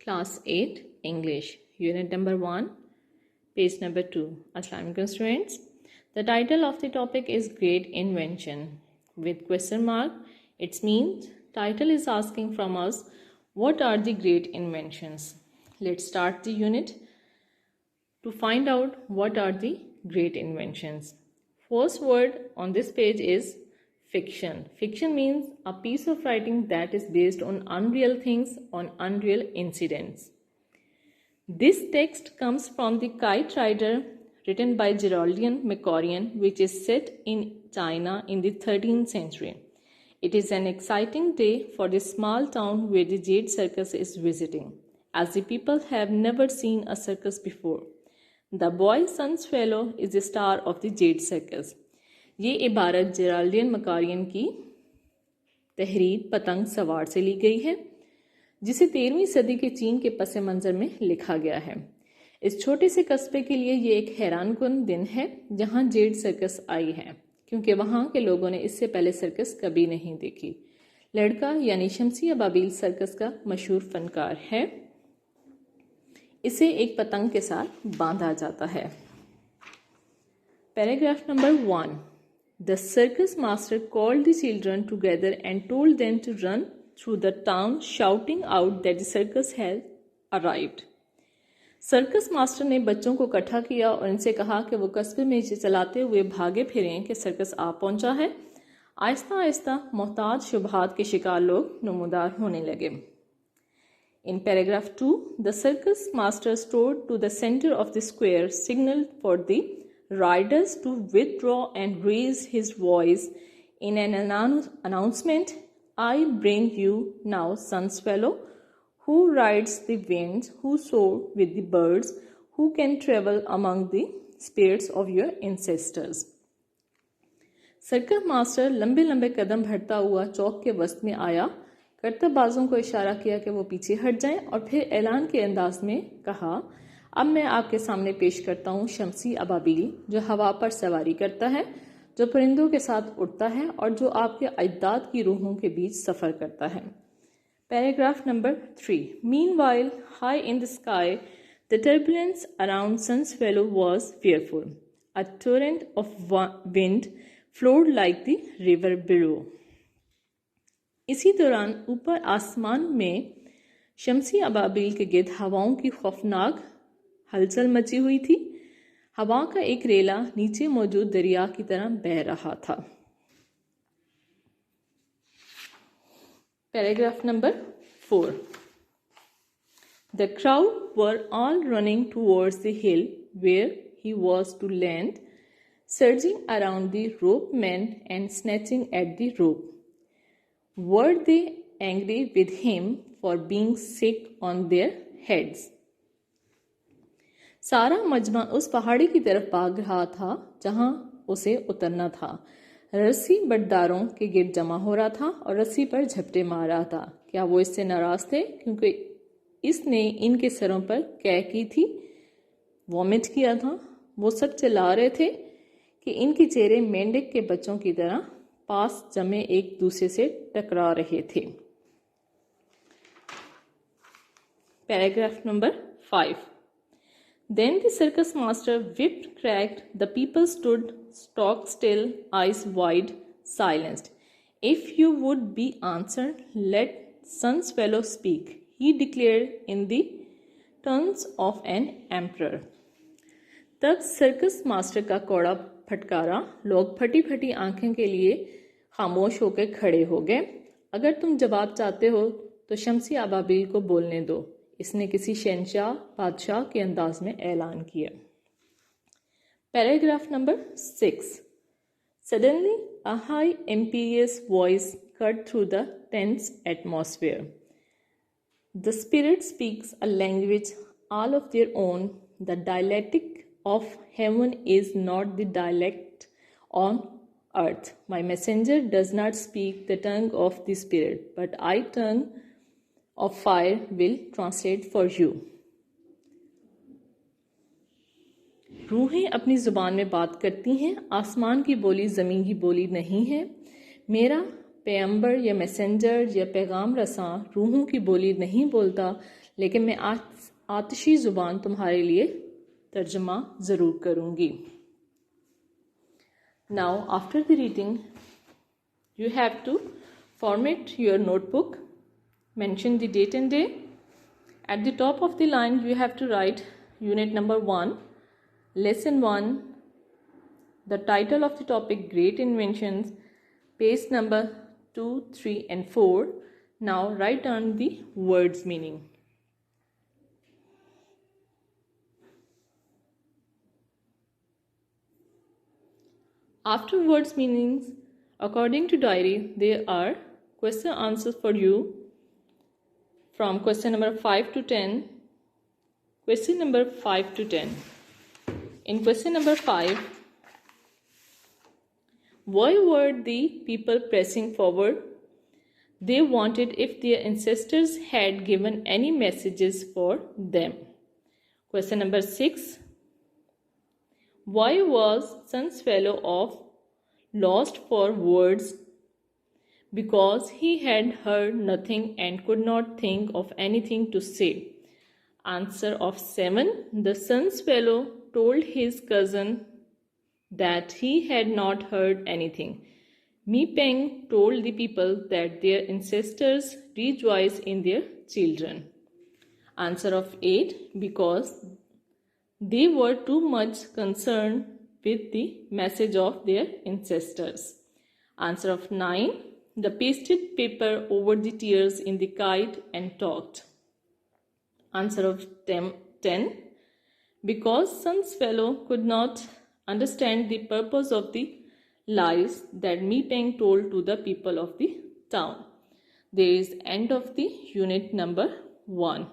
Class 8 English Unit number 1 Page number 2 Assalamualaikum students. The title of the topic is Great Invention with question mark. It means title is asking from us what are the great inventions. Let's start the unit to find out what are the great inventions. First word on this page is fiction. Fiction means a piece of writing that is based on unreal things, on unreal incidents. This text comes from The Kite Rider, written by Geraldine Macquarian, which is set in China in the 13th century. It is an exciting day for the small town where the Jade Circus is visiting, as the people have never seen a circus before. The boy Sunspellow is the star of the Jade Circus. ये इबारत जेराल्डिन मकारियन की तहरीर पतंग सवार से ली गई है, जिसे 13वीं सदी के चीन के पस मंज़र में लिखा गया है। इस छोटे से कस्बे के लिए ये एक हैरानकुन दिन है जहां जेड सर्कस आई है, क्योंकि वहां के लोगों ने इससे पहले सर्कस कभी नहीं देखी। लड़का यानी शमसी अबाबिल सर्कस का मशहूर फनकार है। इसे एक पतंग के साथ बांधा जाता है। Paragraph number 1 The circus master called the children together and told them to run through the town shouting out that the circus had arrived. Circus master ने बच्चों को इकट्ठा किया और इनसे कहा कि वो कस्बे में चलाते हुए भागे फिरें कि सर्कस आ पहुंचा है। आहिस्ता आहिस्ता मोहताज शुबहात के शिकार लोग नमूदार होने लगे। In paragraph 2, the circus master strode to the center of the square, signaled for the riders to withdraw and raised his voice in an announcement. I bring you now Sunspellow, who rides the winds, who soar with the birds, who can travel among the spirits of your ancestors. Circus master लंबे लंबे कदम बढ़ता हुआ चौक के वस्त में आया, करतबबाजों को इशारा किया कि वो पीछे हट जाएं और फिर ऐलान के अंदाज में कहा, अब मैं आपके सामने पेश करता हूँ शमसी अबाबिल, जो हवा पर सवारी करता है, जो परिंदों के साथ उड़ता है और जो आपके अजदाद की रूहों के बीच सफ़र करता है। Paragraph number 3 Meanwhile, high in the sky, the turbulence around Sunspellow was fearful. A torrent of wind flowed like the river below. इसी दौरान ऊपर आसमान में शमसी अबाबिल के गिर्द हवाओं की खौफनाक हलचल मची हुई थी। हवा का एक रेला नीचे मौजूद दरिया की तरह बह रहा था। Paragraph number 4 The crowd were all running towards the hill where he was to land, surging around the rope men and snatching at the rope. Were they angry with him for being sick on their heads? सारा मजमा उस पहाड़ी की तरफ भाग रहा था जहां उसे उतरना था। रस्सी बटदारों के गिर्द जमा हो रहा था और रस्सी पर झपटे मार रहा था। क्या वो इससे नाराज थे क्योंकि इसने इनके सरों पर कैं की थी, वॉमिट किया था? वो सब चिल्ला रहे थे कि इनके चेहरे मेंढक के बच्चों की तरह पास जमे एक दूसरे से टकरा रहे थे। Paragraph number 5 Then the circus master whipped cracked. The people stood stock still, eyes wide, silenced. If you would be answered, let Sunspellow speak, he declared in the tones of an emperor. तब circus master का कौड़ा फटकारा लोग फटी फटी आंखें के लिए खामोश होकर खड़े हो गए। अगर तुम जवाब चाहते हो तो शमसी अबाबिल को बोलने दो, इसने किसी शहंशाह बादशाह के अंदाज में ऐलान किया। Paragraph number 6 Suddenly a high imperious voice cut through the tense atmosphere. The spirit speaks a language all of their own. The dialectic of heaven is not the dialect on earth. My messenger does not speak the tongue of the spirit, but I tongue of fire will translate for you. रूहें अपनी ज़ुबान में बात करती हैं, आसमान की बोली ज़मीन की बोली नहीं है। मेरा पैगंबर या मैसेंजर या पैगाम रसां रूहों की बोली नहीं बोलता, लेकिन मैं आतिशी ज़ुबान तुम्हारे लिए तर्जमा ज़रूर करूँगी. Now after the reading you have to format your notebook, mention the date and day. At the top of the line you have to write unit number 1, lesson 1, the title of the topic Great Inventions, page number 2, 3 and 4. Now write down the words meaning. After words meanings, according to diary, there are question answers for you from question number 5 to 10. Question number 5 to 10. In question number 5, why were the people pressing forward? They wanted if their ancestors had given any messages for them. Question number 6. Why was Sun's of lost for words? Because he had heard nothing and could not think of anything to say. Answer of 7. The Sun's told his cousin that he had not heard anything. Mi Peng told the people that their ancestors rejoice in their children. Answer of 8. Because they were too much concerned with the message of their ancestors. Answer of 9. The pasted paper over the tears in the kite and talked. Answer of 10. Because Sun's could not understand the purpose of the lies that Mi Peng told to the people of the town. There is end of the unit number 1.